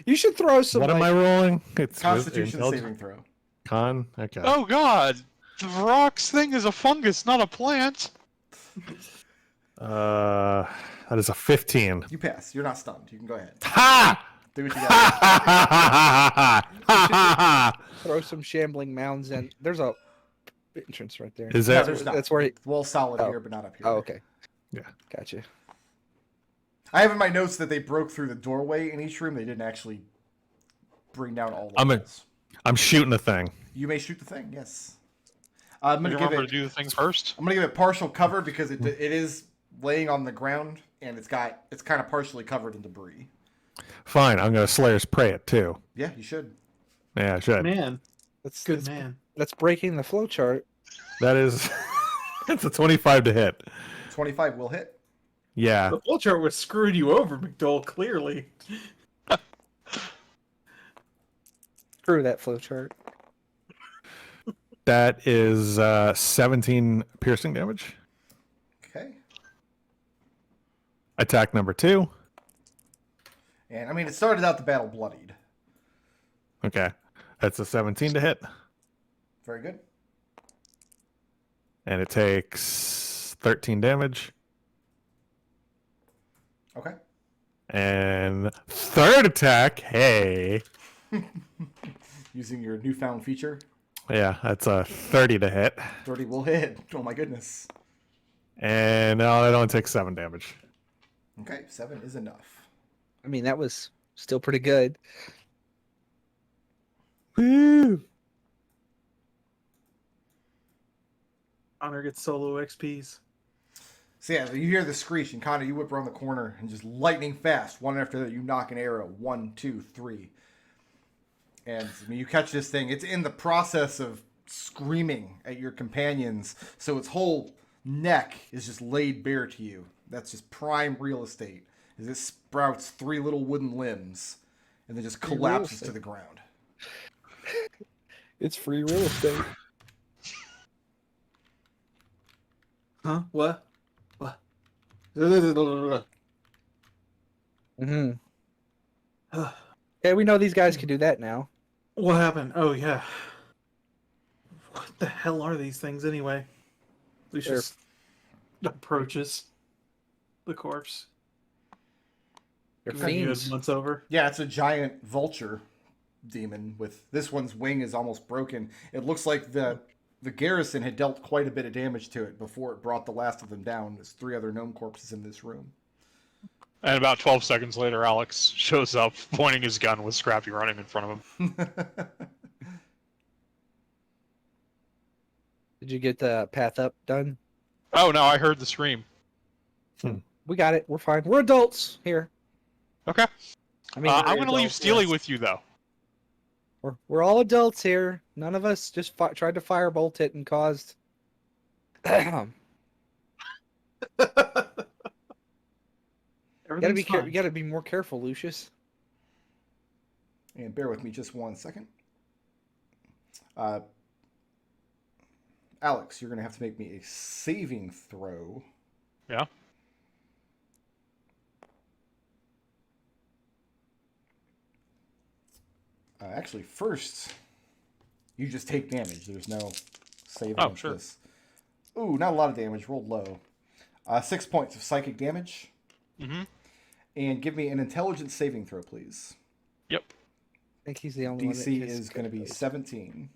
You should throw some.
What am I rolling? It's
Constitution
intelligence-
saving throw.
Con. Okay.
Oh God, the rocks thing is a fungus, not a plant.
That is a 15.
You pass. You're not stunned. You can go ahead.
Ha!
Do what you got.
Ha!
Throw some shambling mounds in. There's a entrance right there.
Is
No,
that
there's not.
That's where he.
The wall's solid
Oh.
here, but not up here.
Oh, okay.
Yeah.
Gotcha.
I have in my notes that they broke through the doorway in each room. They didn't actually bring down all the
I'm
walls.
I'm shooting the thing.
You may shoot the thing. Yes. I'm
You
gonna give
remember
it.
to do the thing first.
I'm gonna give it partial cover because it is laying on the ground and it's kind of partially covered in debris.
Fine. I'm gonna Slayer's Prey it too.
Yeah, you should.
Yeah, I should.
Man,
That's
good
that's,
man.
that's breaking the flow chart.
That is. It's a 25 to hit.
25 will hit.
Yeah.
The full chart was screwed you over, McDohl. Clearly.
Screw that flow chart.
That is 17 piercing damage.
Okay.
Attack number 2.
And I mean, it started out the battle bloodied.
Okay. That's a 17 to hit.
Very good.
And it takes 13 damage.
Okay.
And third attack, hey.
Using your newfound feature,
Yeah, that's a 30 to hit.
30 will hit. Oh my goodness.
And it only takes 7 damage.
Okay, 7 is enough.
I mean, that was still pretty good.
Woo!
Honor gets solo XPs.
So yeah, you hear the screech, and Connor, you whip around the corner, and just lightning fast, one after the other, you knock an arrow. 1, 2, 3. And I mean, you catch this thing. It's in the process of screaming at your companions, so its whole neck is just laid bare to you. That's just prime real estate. As it sprouts 3 little wooden limbs, and then just
Free real
collapses to
estate.
the ground.
It's free real estate.
Huh? What? What?
Mm-hmm. Yeah, we know these guys can do that now.
What happened? Oh, yeah. What the hell are these things anyway? Lucius approaches the corpse.
They're
Giving you his
fiends.
once over.
Yeah, it's a giant vulture demon. With this one's wing is almost broken. It looks like the garrison had dealt quite a bit of damage to it before it brought the last of them down. There's 3 other gnome corpses in this room.
And about 12 seconds later, Alex shows up, pointing his gun with Scrappy running in front of him.
Did you get the path up done?
Oh no, I heard the scream.
We got it. We're fine. We're adults here.
Okay.
I mean,
I'm going to leave Steely with you, though.
we're all adults here. None of us just tried to firebolt it and caused. You gotta be you gotta be more careful, Lucius.
And bear with me just 1 second. Alex, you're going to have to make me a saving throw.
Yeah.
Actually, first, you just take damage. There's no saving
Oh,
with
sure.
this. Ooh, not a lot of damage. Rolled low. 6 points of psychic damage.
Mm-hmm.
And give me an intelligence saving throw, please.
Yep.
I think he's the only one.
DC is going to be 17.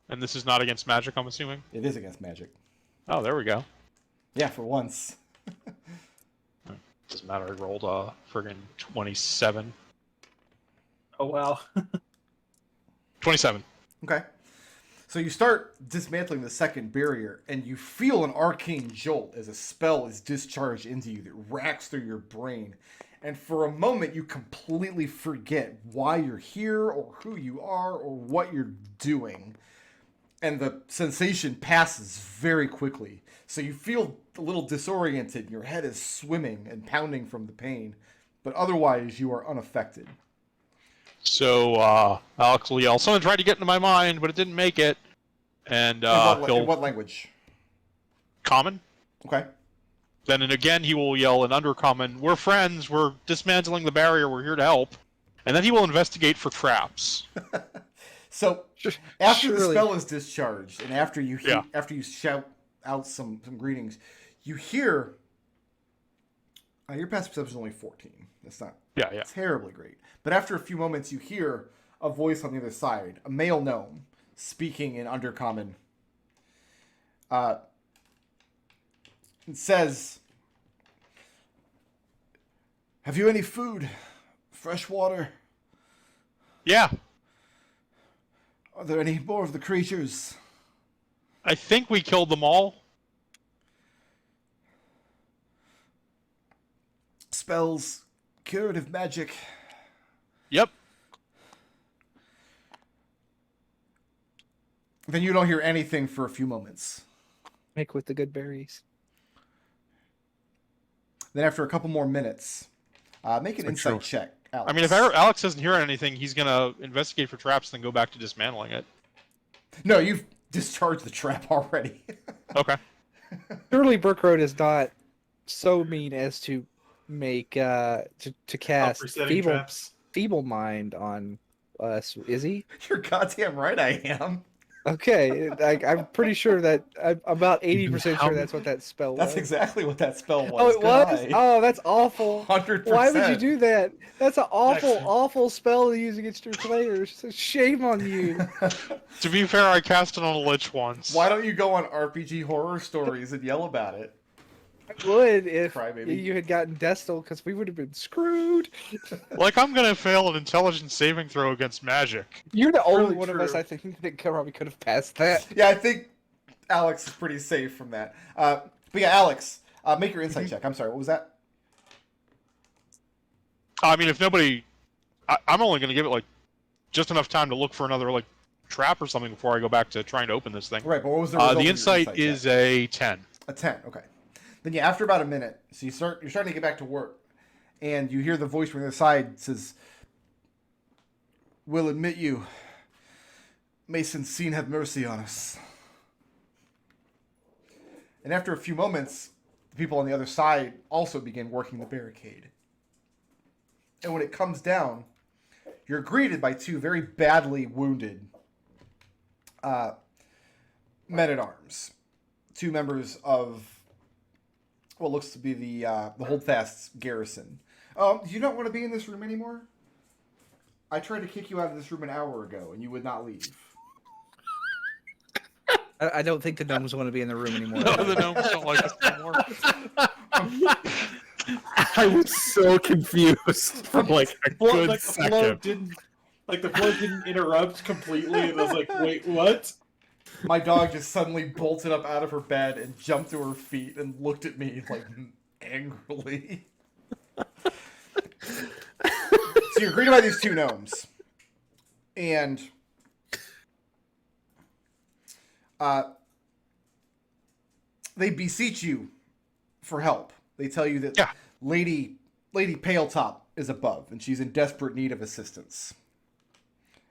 And this is not against magic, I'm assuming?
It is against magic.
Oh, there we go.
Yeah, for once.
Doesn't matter, I rolled a friggin' 27.
Oh, wow.
27.
Okay. So you start dismantling the second barrier, and you feel an arcane jolt as a spell is discharged into you that racks through your brain. And for a moment, you completely forget why you're here, or who you are, or what you're doing. and the sensation passes very quickly. So you feel a little disoriented, and your head is swimming and pounding from the pain, but otherwise you are unaffected.
So Alex will yell, "Someone tried to get into my mind, but it didn't make it." And
In what language?
Common.
Okay.
Then and again he will yell in Undercommon, "We're friends. We're dismantling the barrier. We're here to help." And then he will investigate for traps.
So after the
Surely.
spell is discharged, and after you
Yeah.
after you shout out some greetings, you hear. Your passive perception is only 14. That's not
Yeah.
terribly great. But after a few moments, you hear a voice on the other side, a male gnome, speaking in Undercommon. It says, "Have you any food? Fresh water?
Yeah.
Are there any more of the creatures?"
I think we killed them all.
Spells, curative magic.
Yep.
Then you don't hear anything for a few moments.
Make with the good berries.
Then after a couple more minutes, make an insight check, Alex.
I mean, if Alex doesn't hear anything, he's gonna investigate for traps, then go back to dismantling it.
No, you've discharged the trap already.
Okay.
Surely Brookroad is not so mean as to make to cast
resetting traps.
feeble mind on us, is he?
You're goddamn right I am.
Okay, I'm pretty sure that I'm about 80% sure that's what that spell was.
That's exactly what that spell was.
Oh, it
Good
was?
eye.
Oh, that's awful.
100%.
Why would you do that? That's an awful,
Excellent.
awful spell to use against your players. So shame on you.
To be fair, I cast it on a lich once.
Why don't you go on RPG Horror Stories and yell about it?
I would if
Crybaby.
you had gotten Destil, because we would have been screwed.
Like, I'm gonna fail an intelligence saving throw against magic.
You're the only
Really
one of us,
true.
I think, that probably could have passed that.
Yeah, I think Alex is pretty safe from that. But yeah, Alex, make your insight check. I'm sorry, what was that?
I mean, if nobody... I'm only gonna give it, like, just enough time to look for another, like, trap or something before I go back to trying to open this thing.
Right, but what was the result of
The
your
insight
check?
is a 10.
A 10, okay. Then yeah, after about a minute, so you're starting to get back to work, and you hear the voice from the other side says, "We'll admit you. Mason Scene have mercy on us." And after a few moments, the people on the other side also begin working the barricade. And when it comes down, you're greeted by two very badly wounded men-at-arms. Two members of what looks to be the Holdfast's garrison. Do you not want to be in this room anymore? I tried to kick you out of this room an hour ago, and you would not leave.
I don't think the gnomes want to be in the room anymore.
No, the gnomes don't like us anymore.
I was so confused for like a good
The flow
second.
didn't interrupt completely, and I was like, wait, what?
My dog just suddenly bolted up out of her bed and jumped to her feet and looked at me like angrily. So you're greeted by these two gnomes, and they beseech you for help. They tell you that
Yeah.
Lady Paletop is above, and she's in desperate need of assistance.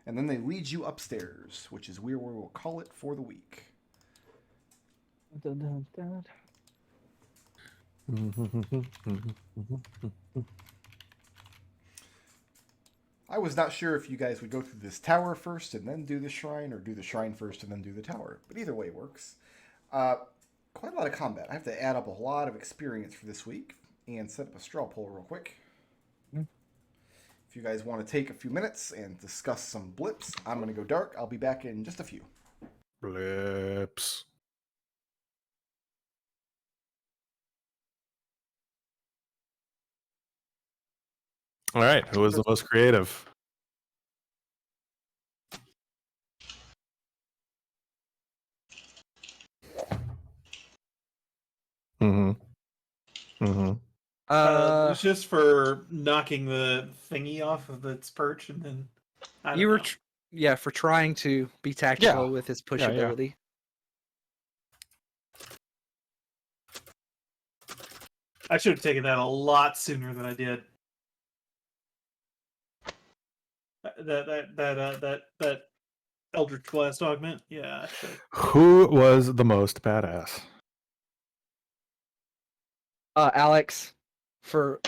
And then they lead you upstairs, which is where we will call it for the week. I was not sure if you guys would go through this tower first and then do the shrine, or do the shrine first and then do the tower. But either way works. Quite a lot of combat. I have to add up a lot of experience for this week and set up a straw poll real quick. If you guys want to take a few minutes and discuss some blips, I'm going to go dark. I'll be back in just a few.
Blips. All right, who was the most creative? Mm-hmm. Mm-hmm.
Lucius for knocking the thingy off of its perch, and then I don't
You were
know.
for trying to be tactical with his push
Yeah, yeah.
ability.
I should have taken that a lot sooner than I did. That Eldritch Blast augment. Yeah, I should.
Who was the most badass?
Alex, for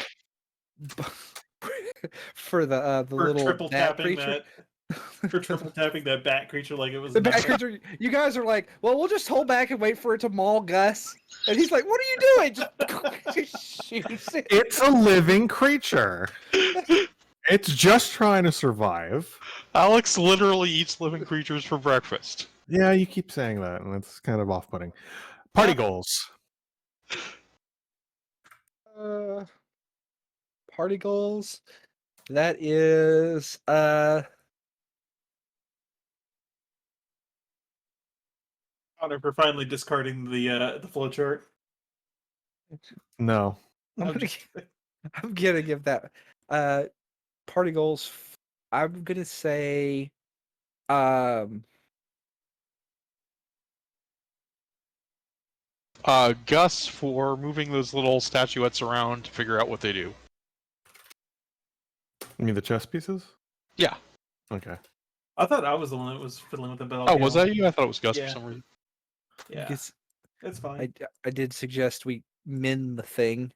for the
For
little
triple
bat
tapping
creature.
for triple tapping that bat creature like it was
The bat
nothing.
creature. You guys are like, well, we'll just hold back and wait for it to maul Gus. And he's like, what are you doing? Just shoots it.
It's a living creature. It's just trying to survive.
Alex literally eats living creatures for breakfast.
Yeah, you keep saying that, and it's kind of off-putting. Party goals.
Party goals. That is
Connor for finally discarding the flowchart.
No.
I'm gonna give that party goals. I'm gonna say
Gus for moving those little statuettes around to figure out what they do.
You mean the chess pieces?
Yeah.
Okay.
I thought I was the one that was fiddling with them, but
Oh, was that you? I thought it was Gus
Yeah.
for some reason.
Yeah,
because
it's fine.
I did suggest we min the thing,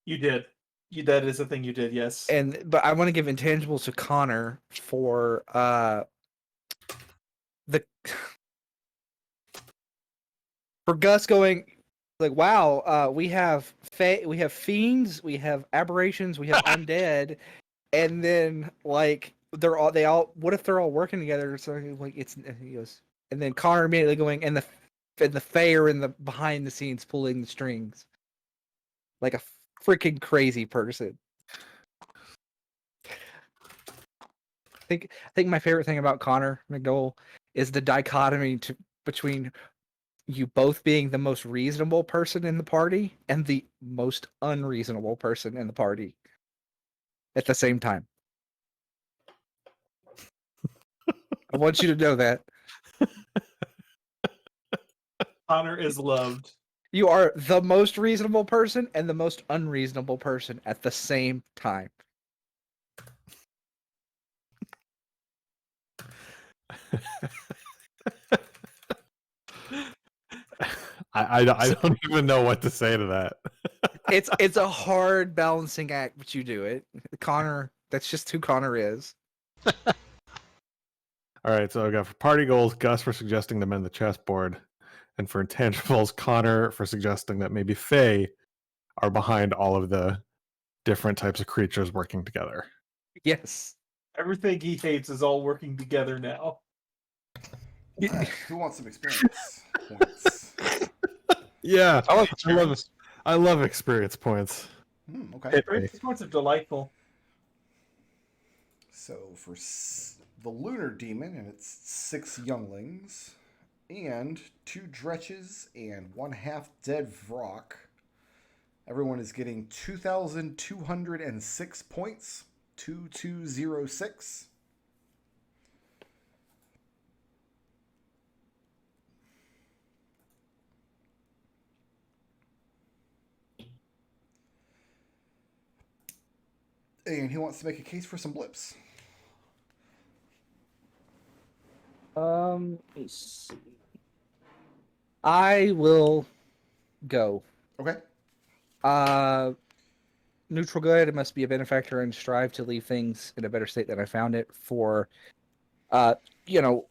You did. That is a thing you did. Yes.
but I want to give intangibles to Connor for the for Gus going like, wow, we have we have fiends, we have aberrations, we have undead, and then like they all what if they're all working together? So like he goes, and then Connor immediately going and the Fae are in the behind the scenes pulling the strings, like a freaking crazy person. I think my favorite thing about Connor McDohl is the dichotomy between you both being the most reasonable person in the party and the most unreasonable person in the party at the same time. I want you to know that.
Connor is loved.
You are the most reasonable person and the most unreasonable person at the same time.
I don't even know what to say to that.
It's a hard balancing act, but you do it. Connor, that's just who Connor is.
All right, so I got for party goals, Gus for suggesting to mend the chessboard, and for intangibles, Connor for suggesting that maybe Fae are behind all of the different types of creatures working together.
Yes.
Everything he hates is all working together now.
Alright, who wants some experience points?
Yeah,
I like experience.
I love experience points.
Okay.
These points are delightful.
So for the Lunar Demon, and it's 6 younglings, and 2 dretches, and 1 half-dead Vrock, everyone is getting 2,206 points. 2206. And he wants to make a case for some blips.
Let's see. I will go.
Okay.
Neutral good. It must be a benefactor and strive to leave things in a better state than I found it. For,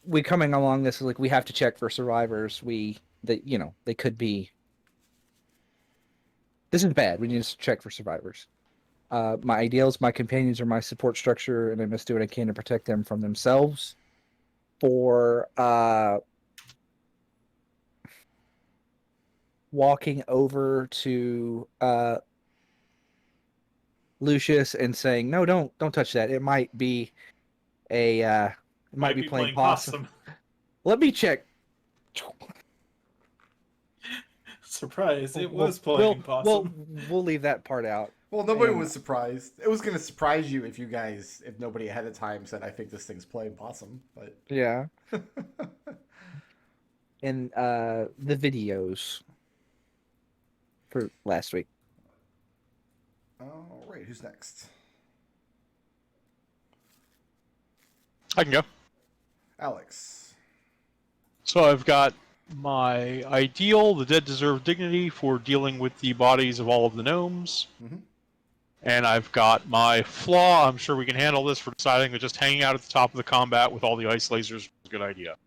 we coming along this like we have to check for survivors. They could be. This is bad. We need to check for survivors. My ideals, my companions are my support structure, and I must do what I can to protect them from themselves. For walking over to Lucius and saying, "No, don't touch that. It might be it might be playing possum. Let me check."
Surprise! It was
we'll,
playing possum.
we'll leave that part out.
Well, nobody
And-
was surprised. It was going to surprise you if nobody ahead of time said, I think this thing's playing possum. But
Yeah. And the videos for last week.
all right, who's next?
I can go.
Alex.
So I've got my ideal, the dead deserve dignity for dealing with the bodies of all of the gnomes.
Mhm.
And I've got my flaw, I'm sure we can handle this, for deciding that just hanging out at the top of the combat with all the ice lasers was a good idea.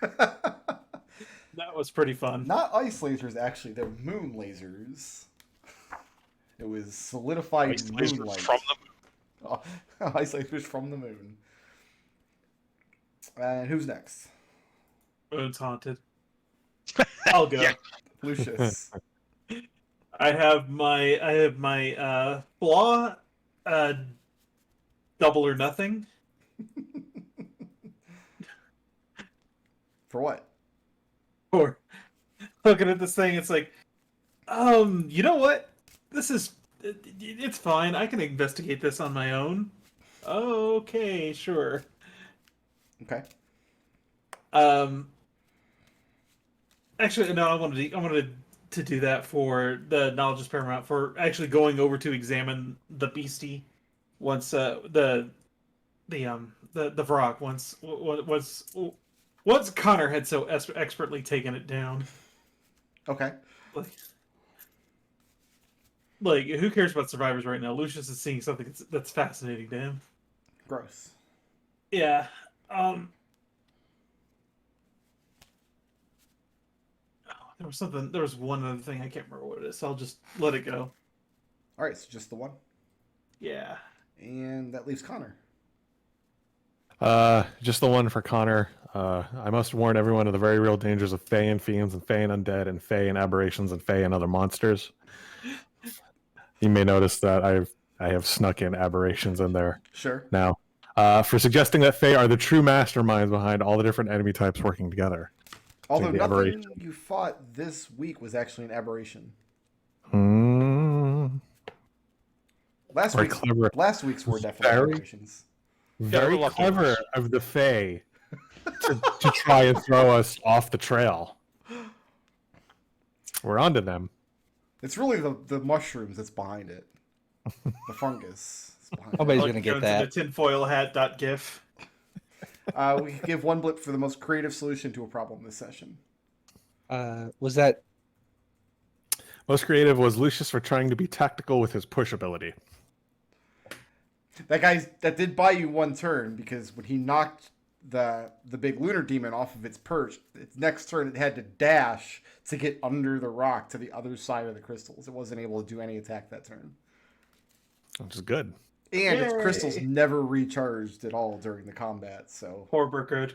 That was pretty fun.
Not ice lasers, actually. They're moon lasers. It was solidified
Ice lasers
moonlight.
from the
Oh, ice lasers from the moon. And who's next?
Moon's haunted. I'll go.
Yeah.
Lucius.
I have my flaw, double or nothing.
For what?
Or looking at this thing, it's like, you know what? It's fine. I can investigate this on my own. Okay, sure.
Okay.
Actually, no. I wanted to do that for the knowledge is paramount for actually going over to examine the beastie once the Vrock once Connor had so expertly taken it down.
Okay.
Like who cares about survivors right now? Lucius is seeing something that's fascinating to him.
Gross.
Yeah. There was one other thing, I can't remember what it is, so I'll just let it go.
All right, so just the one.
Yeah.
And that leaves Connor.
Just the one for Connor. I must warn everyone of the very real dangers of Fey and Fiends and Fey and Undead and Fey and Aberrations and Fey and other monsters. You may notice that I have snuck in Aberrations in there
Sure.
now. For suggesting that Fey are the true masterminds behind all the different enemy types working together.
Although
the
nothing
aberration.
you fought this week was actually an aberration. Last
Very
week's
clever.
last week's were definitely
Very-
aberrations.
Very
lucky
clever
ones.
of the Fae to try and throw us off the trail. We're onto them.
It's really the mushrooms that's behind it. The fungus is behind
Nobody's
it.
gonna get
Jones
that.
in the tinfoil hat.gif.
We can give one blip for the most creative solution to a problem this session.
Was that
Most creative was Lucius for trying to be tactical with his push ability.
That did buy you one turn, because when he knocked the big lunar demon off of its perch, its next turn it had to dash to get under the rock to the other side of the crystals. It wasn't able to do any attack that turn.
Which is good.
And its
Yay.
crystals never recharged at all during the combat, so...
Poor Burkard.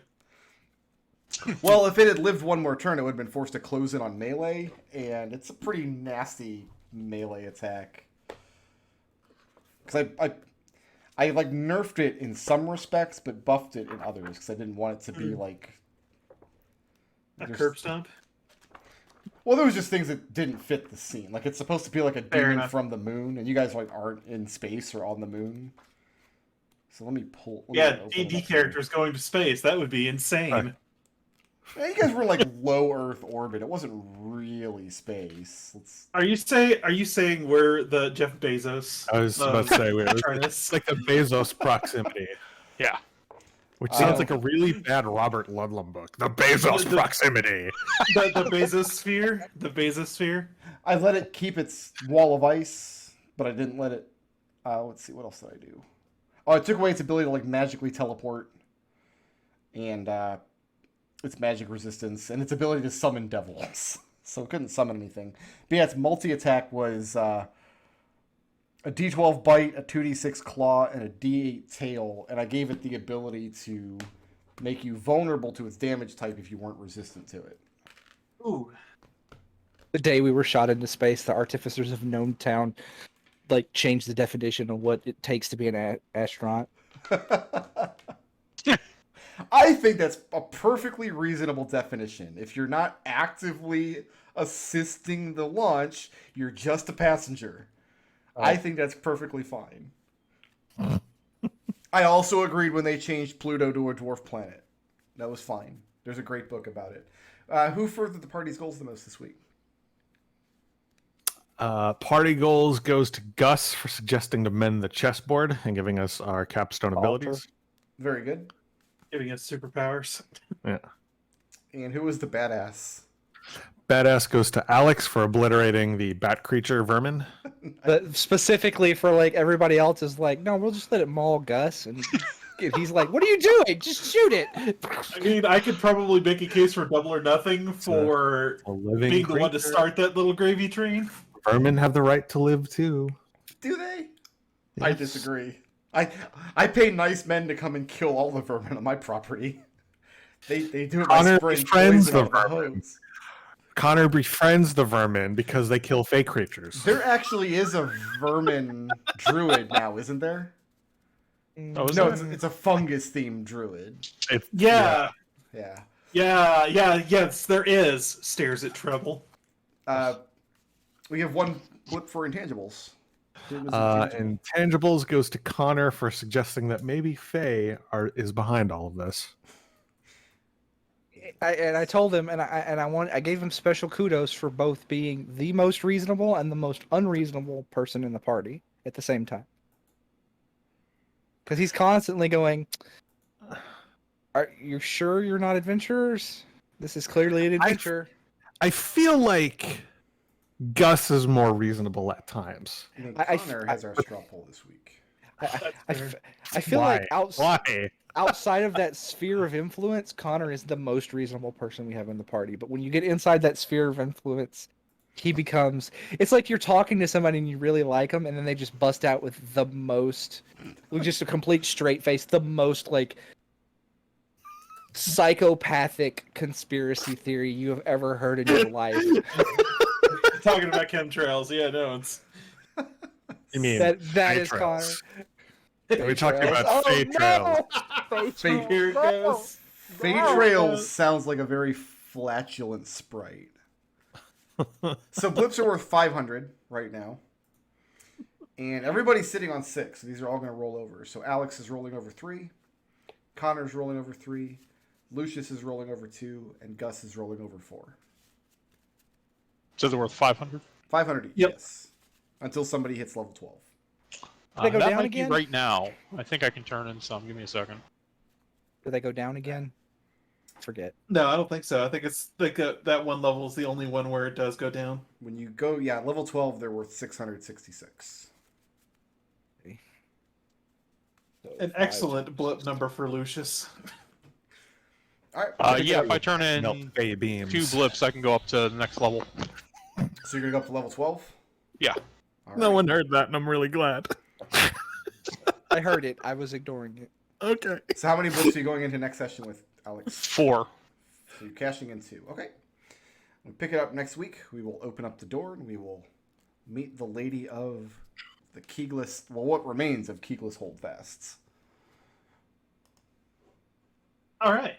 Well, if it had lived one more turn, it would have been forced to close in on melee, and it's a pretty nasty melee attack. Because I like nerfed it in some respects, but buffed it in others, because I didn't want it to be like...
A
There's-
curb stomp.
Well, there was just things that didn't fit the scene. Like, it's supposed to be like a
Fair
demon
enough.
from the moon, and you guys like aren't in space or on the moon. So let me
Yeah,
open it
D&D
up here.
characters going to space. That would be insane.
Yeah, you guys were in, like, low Earth orbit. It wasn't really space.
Are you saying we're the Jeff Bezos?
I was about to say, it's
Turnus?
like the Bezos proximity.
Yeah.
Which sounds
Oh.
like a really bad Robert Ludlum book. The Bezos proximity.
the Bezos sphere? The Bezos sphere?
I let it keep its wall of ice, but I didn't let it... let's see, what else did I do? Oh, I took away its ability to, like, magically teleport. And, its magic resistance, and its ability to summon devils. So it couldn't summon anything. But yeah, its multi-attack was a D12 bite, a 2d6 claw, and a d8 tail, and I gave it the ability to make you vulnerable to its damage type if you weren't resistant to it.
Ooh.
the day we were shot into space? The artificers of Gnome Town like changed the definition of what it takes to be an astronaut.
I think that's a perfectly reasonable definition. If you're not actively assisting the launch. You're just a passenger. I think that's perfectly fine. I also agreed when they changed Pluto to a dwarf planet. That was fine. There's a great book about it. Who furthered the party's goals the most this week?
Party goals goes to Gus for suggesting to mend the chessboard and giving us our capstone abilities.
Very good.
Giving us superpowers.
Yeah.
And who was the badass?
Badass goes to Alex for obliterating the bat creature vermin.
But specifically for like everybody else is like, no, we'll just let it maul Gus, and he's like, what are you doing? Just shoot it.
I mean, I could probably make a case for double or nothing for
A living
being the one to
creature.
start that little gravy train.
Vermin have the right to live too.
Do they? I disagree. I pay nice men to come and kill all the vermin on my property. They do it by
Connor
spraying
befriends
poison
the
out of the
vermin.
hose.
Connor befriends the vermin because they kill fake creatures.
There actually is a vermin druid now, isn't there?
Oh, is
No,
there?
it's a fungus themed druid.
Yeah.
Yeah.
Yes, there is. Stares at Treble.
We have one blip for intangibles. It was intangible.
Intangibles goes to Connor for suggesting that maybe Faye is behind all of this.
I told him, and I gave him special kudos for both being the most reasonable and the most unreasonable person in the party at the same time. Because he's constantly going, "Are you sure you're not adventurers? This is clearly an adventure."
I feel like Gus is more reasonable at times.
I think
I-
Connor has our straw poll this week.
I feel like
Why?
outside of that sphere of influence, Connor is the most reasonable person we have in the party. But when you get inside that sphere of influence, he becomes. It's like you're talking to somebody and you really like them, and then they just bust out with the most, just a complete straight face, the most like psychopathic conspiracy theory you have ever heard in your life.
Talking about chemtrails. Yeah, no, it's...
You mean
that
Fey
is Connor.
trails. We're talking
Trails.
about Fey trails.
Fey
Here it goes.
Fey Trails sounds like a very flatulent sprite. So blips are worth 500 right now. And everybody's sitting on 6. So these are all going to roll over. So Alex is rolling over 3. Connor's rolling over 3. Lucius is rolling over 2. And Gus is rolling over 4.
So they're worth 500.
500 each,
Yep.
yes. Until somebody hits level 12.
They go
that
down
might
again?
be right now. I think I can turn in some. Give me a second.
Do they go down again? Forget.
No, I don't think so. I think it's like that one level is the only one where it does go down.
When you go, yeah, level 12, they're worth 666.
An excellent blip number for Lucius.
All right.
Yeah, if I turn
Melt
in
Fey beams.
2 blips, I can go up to the next level.
So you're going to go up to level 12?
Yeah.
All
No
right.
one heard that, and I'm really glad.
I heard it. I was ignoring it.
Okay.
So how many blips are you going into next session with, Alex?
4.
So you're cashing in 2. Okay. We'll pick it up next week. We will open up the door and we will meet the lady of the Keegless, well, what remains of Keegless Holdfasts.
All right.